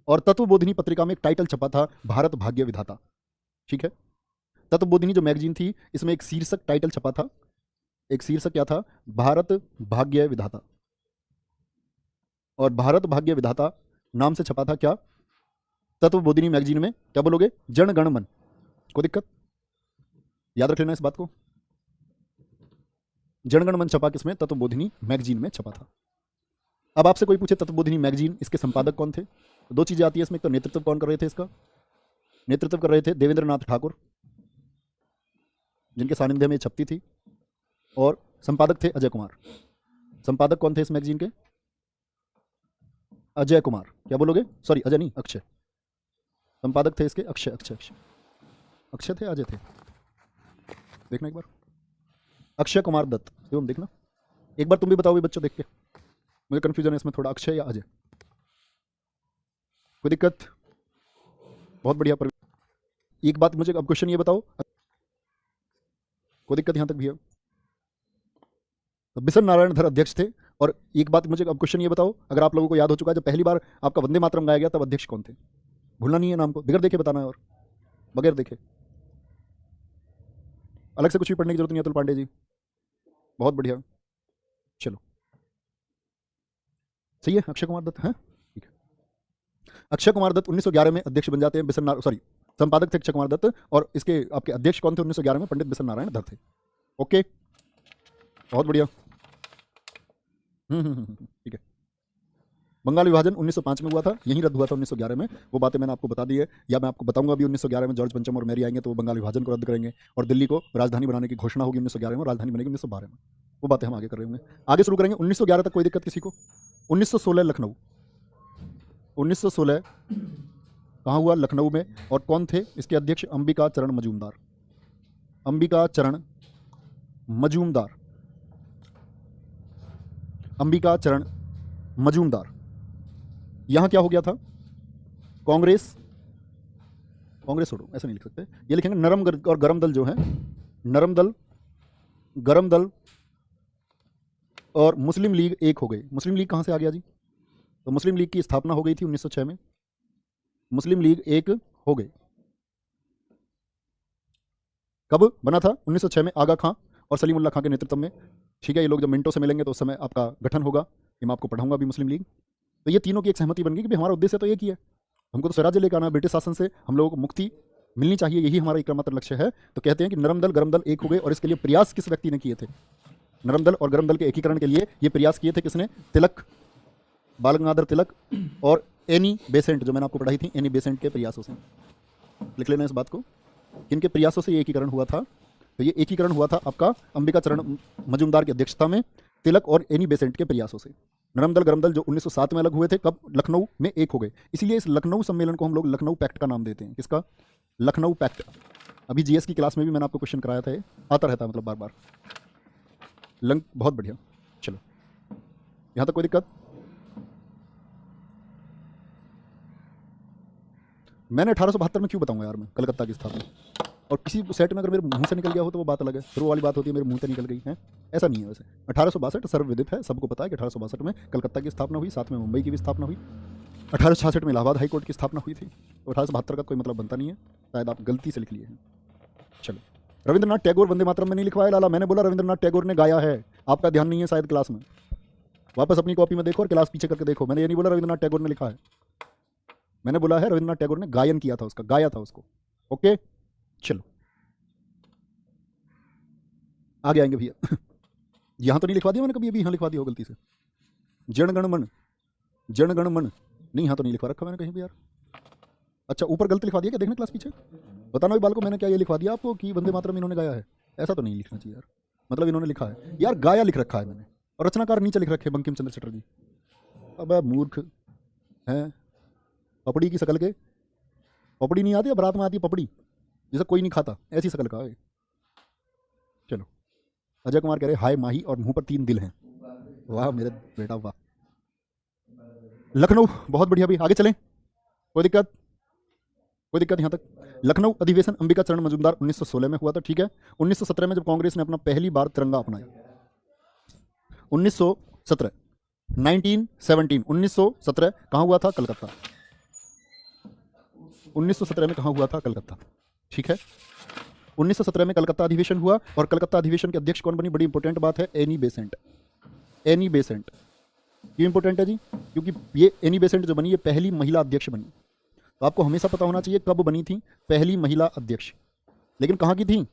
और तत्वबोधिनी पत्रिका में एक टाइटल छपा था, भारत भाग्य विधाता। ठीक है, तत्वबोधिनी जो मैगजीन थी, इसमें एक शीर्षक टाइटल छपा था, एक शीर्षक क्या था, भारत भाग्य विधाता। और भारत भाग्य विधाता नाम से छपा था क्या, तत्वबोधिनी मैगजीन में। क्या बोलोगे, जन गण मन। कोई दिक्कत, याद रख लेना इस बात को। जनगण मन छपा किसमें, तत्वबोधिनी मैगजीन में छपा था। अब आपसे कोई पूछे तत्वबोधिनी मैगजीन, इसके संपादक कौन थे, तो दो चीजें आती है इसमें। तो नेतृत्व कौन कर रहे थे, इसका नेतृत्व कर रहे थे देवेंद्र नाथ ठाकुर, जिनके सानिध्य में ये छपती थी, और संपादक थे अजय कुमार। संपादक कौन थे इस मैगजीन के, अजय कुमार। क्या बोलोगे, सॉरी अजय नहीं, अक्षय। संपादक थे इसके अक्षय, अक्षय अक्षय अक्षय थे, अजय थे, देखना एक बार, अक्षय कुमार दत्त एवं, देखना एक बार, तुम भी बताओ बच्चों देख के, मुझे कंफ्यूजन है इसमें थोड़ा, अक्षय या अजय। कोई दिक्कत, बहुत बढ़िया। पर एक बात मुझे अब क्वेश्चन ये बताओ, कोई दिक्कत यहां तक भैया। तो बिशन नारायण धर अध्यक्ष थे। और एक बात मुझे अब क्वेश्चन ये बताओ, अगर आप लोगों को याद हो चुका है, जब पहली बार आपका वंदे मातरम गाया गया तब अध्यक्ष कौन थे, भूलना नहीं है नाम को, बगैर देखे बताना है, और बगैर देखे, अलग से कुछ भी पढ़ने की जरूरत नहीं है। अतुल पांडे जी, बहुत बढ़िया, चलो सही है। अक्षय कुमार दत्त है, ठीक है। अक्षय कुमार दत्त 1911 में अध्यक्ष बन जाते हैं, संपादक थे अक्षय कुमार दत्त, और इसके आपके अध्यक्ष कौन थे 1911 में, पंडित बिशन नारायण धर थे। ओके, बहुत बढ़िया। ठीक है। बंगाल विभाजन 1905 में हुआ था, यही रद्द हुआ था 1911 में। वो बातें मैंने आपको बता दी है, या मैं आपको बताऊंगा अभी। 1911 में जॉर्ज पंचम और मैरी आएंगे तो वो बंगाल विभाजन को रद्द करेंगे, और दिल्ली को राजधानी बनाने की घोषणा होगी 1911 में, राजधानी बनेगी 1912 में। वो बातें हम आगे कर रहे होंगे, आगे शुरू करेंगे 1911 तक। कोई दिक्कत किसी को। 1916 लखनऊ, 1916 कहाँ हुआ, लखनऊ में। और कौन थे इसके अध्यक्ष, अंबिका चरण मजूमदार। अंबिका चरण मजूमदार, अंबिका चरण मजूमदार। यहां क्या हो गया था, कांग्रेस, कांग्रेस छोड़ो, ऐसा नहीं लिख सकते, ये लिखेंगे नरम और गरम दल जो है, नरम दल, गरम दल और मुस्लिम लीग एक हो गई। मुस्लिम लीग कहां से आ गया जी, तो मुस्लिम लीग की स्थापना हो गई थी 1906 में, मुस्लिम लीग एक हो गई। कब बना था, 1906 में, आगा खां और सलीमुल्लाह खां के नेतृत्व में। ठीक है, ये लोग जब मिंटो से मिलेंगे तो उस समय आपका गठन होगा, ये मैं आपको पढ़ाऊंगा अभी, मुस्लिम लीग। तो ये तीनों की एक सहमति बन गई कि हमारा उद्देश्य तो एक ही है, हमको तो स्वराज्य लेकर आना, ब्रिटिश शासन से हम लोगों को मुक्ति मिलनी चाहिए, यही हमारा एकमात्र लक्ष्य है। तो कहते हैं कि नरम दल गरम दल एक हो गए, और इसके लिए प्रयास किस व्यक्ति ने किए थे, नरम दल और गरम दल के एकीकरण के लिए ये प्रयास किए थे किसने, तिलक, बाल गंगाधर तिलक और एनी बेसेंट, जो मैंने आपको पढ़ाई थी, एनी बेसेंट के प्रयासों से। लिख लेना इस बात को, किनके प्रयासों से ये एकीकरण हुआ था। तो ये एकीकरण हुआ था आपका अंबिका चरण मजूमदार की अध्यक्षता में, तिलक और एनी बेसेंट के प्रयासों से। नरम दल गरम दल जो 1907 में अलग हुए थे, कब, लखनऊ में एक हो गए। इसीलिए इस लखनऊ सम्मेलन को हम लोग लखनऊ पैक्ट का नाम देते हैं। किसका, लखनऊ पैक्ट। अभी जीएस की क्लास में भी मैंने आपको क्वेश्चन कराया था, ये आता रहता है मतलब बार बार। बहुत बढ़िया, चलो यहां तक कोई दिक्कत। मैंने 1872 में क्यों बताऊंगा यार, मैं कलकत्ता की स्थापना, और किसी सेट में अगर मेरे मुंह से निकल गया हो तो वो बात अलग है, फिर वो वाली बात होती है मेरे मुंह से निकल गई है, ऐसा नहीं है। वैसे 1862 सर्वविदित है, सबको पता है कि 1862 में कलकत्ता की स्थापना हुई, साथ में मुंबई की भी स्थापना हुई। 1866 में इलाहाबाद हाईकोर्ट की स्थापना हुई थी। तो 1872 का कोई मतलब बनता नहीं है, शायद आप गलती से लिख लिए हैं। चलो, रविंद्रनाथ टैगोर वंदे मातरम में नहीं लिखवाया लाला, मैंने बोला रविंद्रनाथ टैगोर ने गाया है, आपका ध्यान नहीं है शायद क्लास में। वापस अपनी कॉपी में देखो और क्लास पीछे करके देखो, मैंने ये नहीं बोला रविंद्रनाथ टैगोर ने लिखा है, मैंने बोला है रविंद्रनाथ टैगोर ने गायन किया था उसका, गाया था उसको। ओके, चलो आगे आएंगे भैया। यहां तो नहीं लिखवा दिया मैंने कभी, अभी यहां लिखवा दिया हो गलती से, जनगण मन, जनगण मन नहीं, यहां तो नहीं लिखवा रखा मैंने कहीं भी यार। अच्छा, ऊपर गलत लिखवा दिया क्या, देखना क्लास पीछे, बताना भी बाल को, मैंने क्या ये लिखवा दिया आपको कि वंदे मातरम इन्होंने गाया है, ऐसा तो नहीं लिखना चाहिए यार। मतलब इन्होंने लिखा है यार, गाया लिख रखा है मैंने, और रचनाकार नीचे लिख रखे बंकिम चंद्र चटर्जी। अब मूर्ख हैं, पपड़ी की शकल के, पपड़ी नहीं आती, बरात में आती पपड़ी, जैसा कोई नहीं खाता, ऐसी शकल का है। चलो, अजय कुमार कह रहे हाय माही और मुंह पर 3 दिल हैं, वाह मेरे बेटा वाह। लखनऊ, बहुत बढ़िया, भी आगे चलें, कोई दिक्कत, कोई दिक्कत यहां तक। लखनऊ अधिवेशन अंबिका चरण मजूमदार 1916 में हुआ था, ठीक है। 1917 में जब कांग्रेस ने अपना पहली बार तिरंगा अपनाया, 1917 1917 कहां हुआ था, कलकत्ता। 1917 में कहाँ हुआ था? कलकत्ता। ठीक है, 1917 में कलकत्ता अधिवेशन हुआ और कलकत्ता अधिवेशन के अध्यक्ष कौन बनी? बड़ी इंपॉर्टेंट बात है, एनी बेसेंट। एनी बेसेंट क्यों इंपॉर्टेंट है जी? क्योंकि ये एनी बेसेंट जो बनी ये पहली महिला अध्यक्ष बनी। तो आपको हमेशा पता होना चाहिए कब बनी थी पहली महिला अध्यक्ष, लेकिन कहाँ की थी?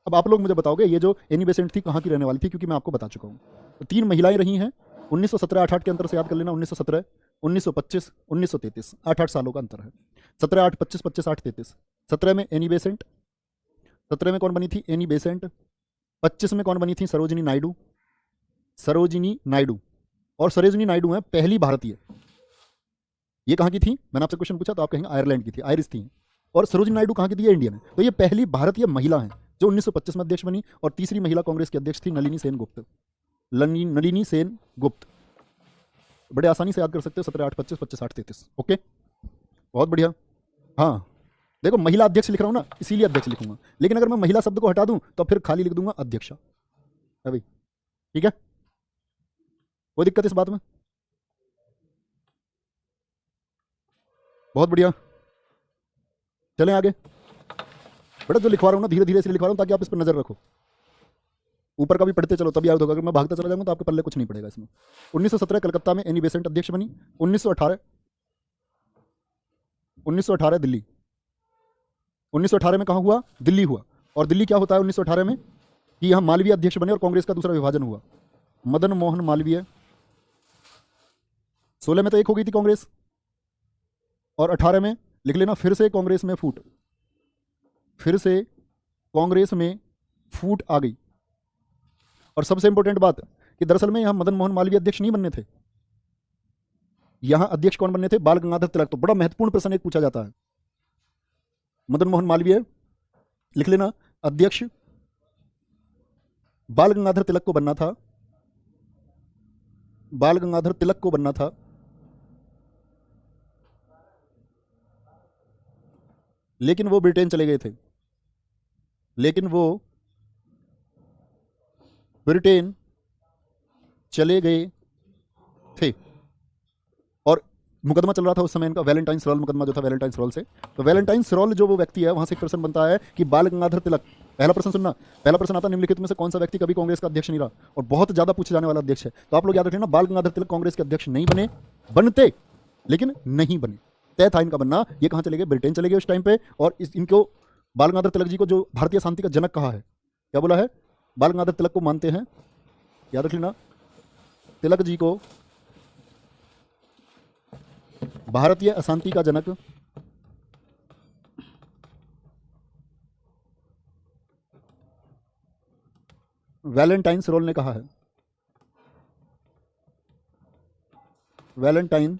अब आप लोग मुझे बताओगे ये जो एनी बेसेंट थी कहाँ की रहने वाली थी, क्योंकि मैं आपको बता चुका हूँ। तो 3 महिलाएं रही हैं 1917 8 के अंतर से याद कर लेना, 1917 1925 1933, 8 सालों का अंतर है। 17 8 25 25 8 33। 17 में एनी बेसेंट, 17 में कौन बनी थी? Annie Besant. 25 में कौन बनी थी? सरोजिनी नायडू। सरोजिनी नायडू, और सरोजिनी नायडू है पहली भारतीय। ये कहाँ की थी? मैंने आपसे क्वेश्चन पूछा तो आप कहेंगे आयरलैंड की थी, आयरिश थी। और सरोजिनी नायडू कहाँ की थी? इंडिया में। तो ये पहली भारतीय महिला है जो 1925 में अध्यक्ष बनी। और तीसरी महिला कांग्रेस की अध्यक्ष थी नलिनी सेन गुप्त। नलिनी सेन गुप्त, बड़े आसानी से याद कर सकते हो, 17 8 25 25 8 33। ओके, बहुत बढ़िया। हाँ देखो, महिला अध्यक्ष लिख रहा हूँ ना, इसीलिए अध्यक्ष लिखूंगा, लेकिन अगर मैं महिला शब्द को हटा दूं तो फिर खाली लिख दूंगा अध्यक्षा है भाई। ठीक है, कोई दिक्कत इस बात में? बहुत बढ़िया, चलें आगे। बेटा जो लिखवा रहा हूँ ना धीरे धीरे इसलिए लिखवा रहा हूँ ताकि आप इस पर नजर रखो, ऊपर का भी पढ़ते चलो तभी याद होगा। अगर मैं भागता चला जाऊंगा तो आपके पल्ले कुछ नहीं पड़ेगा इसमें। 1917 कलकत्ता में एनी बेसेंट अध्यक्ष बनी। 1918 दिल्ली। 1918 में कहाँ हुआ? दिल्ली हुआ। और दिल्ली क्या होता है 1918 में? कि यहाँ मालवीय अध्यक्ष बने और कांग्रेस का दूसरा विभाजन हुआ, मदन मोहन मालवीय। 16 में तो एक हो गई थी कांग्रेस, और 18 में लिख लेना फिर से कांग्रेस में फूट, फिर से कांग्रेस में फूट आ गई। और सबसे इंपॉर्टेंट बात कि दरअसल में यहां मदन मोहन मालवीय अध्यक्ष नहीं बनने थे, यहां अध्यक्ष कौन बनने थे? बाल गंगाधर तिलक। तो बड़ा महत्वपूर्ण प्रश्न एक पूछा जाता है, मदन मोहन मालवीय लिख लेना अध्यक्ष बाल गंगाधर तिलक को बनना था, बाल गंगाधर तिलक को बनना था, लेकिन वो ब्रिटेन चले गए थे, लेकिन वो ब्रिटेन चले गए थे। और मुकदमा चल रहा था उस समय इनका, वैलेंटाइन्स रॉल मुकदमा जो था वैलेंटाइन्स रॉल से। तो वैलेंटाइन्स रॉल जो वो व्यक्ति है, वहां से एक प्रश्न बनता है कि बाल गंगाधर तिलक, पहला प्रश्न सुनना, पहला प्रश्न आता निम्नलिखित में से कौन सा व्यक्ति कभी कांग्रेस का अध्यक्ष नहीं रहा? और बहुत ज्यादा पूछे जाने वाला अध्यक्ष है, तो आप लोग याद रखना बाल गंगाधर तिलक कांग्रेस के अध्यक्ष नहीं बने, बनते लेकिन नहीं बने, तय था इनका बनना। ये कहां चले गए? ब्रिटेन चले गए उस टाइम पे। और इनको बाल गंगाधर तिलक जी को जो भारतीय शांति का जनक कहा है, क्या बोला है? बाल गंगाधर तिलक को मानते हैं, याद रख लेना, तिलक जी को भारतीय अशांति का जनक, वैलेंटाइन्स रॉल ने कहा है, वैलेंटाइन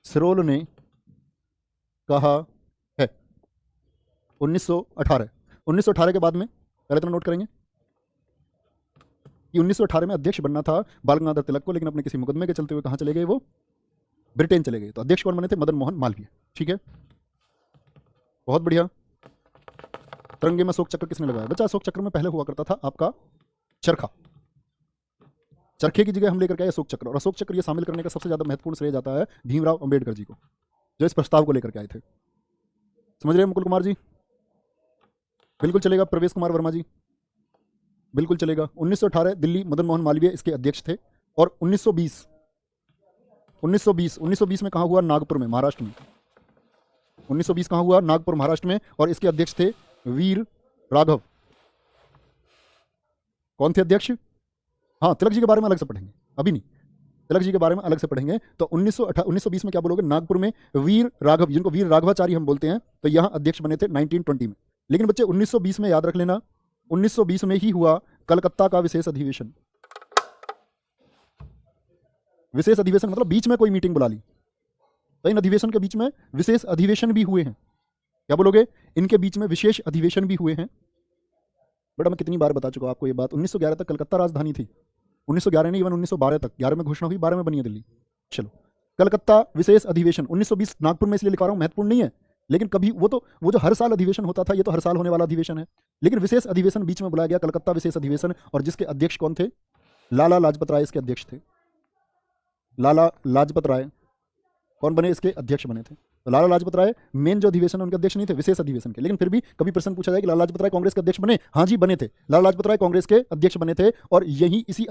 सरोल ने कहा है। 1918, 1918 के बाद में पहले तो नोट करेंगे कि 1918 में अध्यक्ष बनना था बाल गंगाधर तिलक को, लेकिन अपने किसी मुकदमे के चलते हुए कहां चले गए? वो ब्रिटेन चले गए। तो अध्यक्ष कौन बने थे? मदन मोहन मालवीय। ठीक है, बहुत बढ़िया। तिरंगे में अशोक चक्र किसने लगाया? बच्चा अशोक चक्र में पहले हुआ करता था आपका चरखा, चरखे की जगह हम लेकर के आए अशोक चक्र। और अशोक चक्र ये शामिल करने का सबसे ज्यादा महत्वपूर्ण श्रेय जाता है भीमराव अंबेडकर जी को, जो इस प्रस्ताव को लेकर के आए थे। समझ रहे हैं मुकुल कुमार जी? बिल्कुल चलेगा। प्रवेश कुमार वर्मा जी? बिल्कुल चलेगा। 1918 दिल्ली, मदन मोहन मालवीय इसके अध्यक्ष थे। और 1920 में कहां हुआ? नागपुर में, महाराष्ट्र में। 1920 कहां हुआ? नागपुर, महाराष्ट्र में। और इसके अध्यक्ष थे वीर राघव। कौन थे अध्यक्ष? हाँ, तिलक जी के बारे में अलग से पढ़ेंगे, अभी नहीं, तिलक जी के बारे में अलग से पढ़ेंगे। तो 1920 में क्या बोलोगे? नागपुर में वीर राघव, जिनको वीर राघवाचारी हम बोलते हैं, तो यहां अध्यक्ष बने थे 1920 में। लेकिन बच्चे 1920 में याद रख लेना, 1920 में ही हुआ कलकत्ता का विशेष अधिवेशन। विशेष अधिवेशन मतलब बीच में कोई मीटिंग बुला ली, तो इन अधिवेशन के बीच में विशेष अधिवेशन भी हुए हैं। क्या बोलोगे? इनके बीच में विशेष अधिवेशन भी हुए हैं। बेटा मैं कितनी बार बता चुका हूं आपको ये बात, 1911 तक कलकत्ता राजधानी थी। 1911 नहीं, इवन 1912 तक, 11 में घोषणा हुई, 12 में बनी है दिल्ली। चलो, कलकत्ता विशेष अधिवेशन 1920 नागपुर में इसलिए लिखा रहा हूं, महत्वपूर्ण नहीं है, लेकिन कभी वो जो हर साल अधिवेशन होता था, ये तो हर साल होने वाला अधिवेशन है, लेकिन विशेष अधिवेशन बीच में बुलाया गया, कलकत्ता विशेष अधिवेशन। और जिसके अध्यक्ष कौन थे? लाला लाजपत राय इसके अध्यक्ष थे। लाला लाजपत राय कौन बने? इसके अध्यक्ष बने थे। तो लाला लाजपत राय मेन जो अधिवेशन उनके अध्यक्ष नहीं थे, विशेष अधिवेशन के, लेकिन फिर भी कभी प्रश्न पूछा जाए कि लाला लाजपत राय कांग्रेस के अध्यक्ष बने, हाँ जी बने थे, लाला लाजपत राय कांग्रेस के अध्यक्ष बने थे और यही इसी